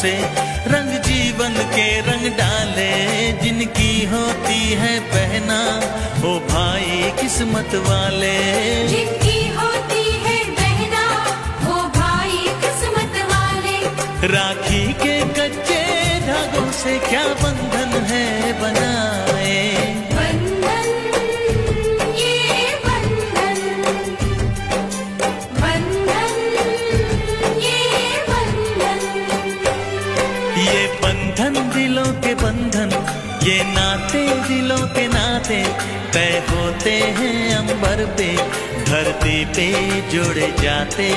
से रंग जीवन के रंग डाले, जिनकी होती है पहना ओ भाई किस्मत वाले। जिनकी होती है बहना ओ भाई किस्मत वाले। राखी के कच्चे धागों से क्या बंधन है बनाए, बंधन ये बंधन, बंधन ये बंधन। ये बंधन दिलों के बंधन, ये नाते दिलों के नाते तय होते हैं अंबर पे, धरती पे जोड़े जाते।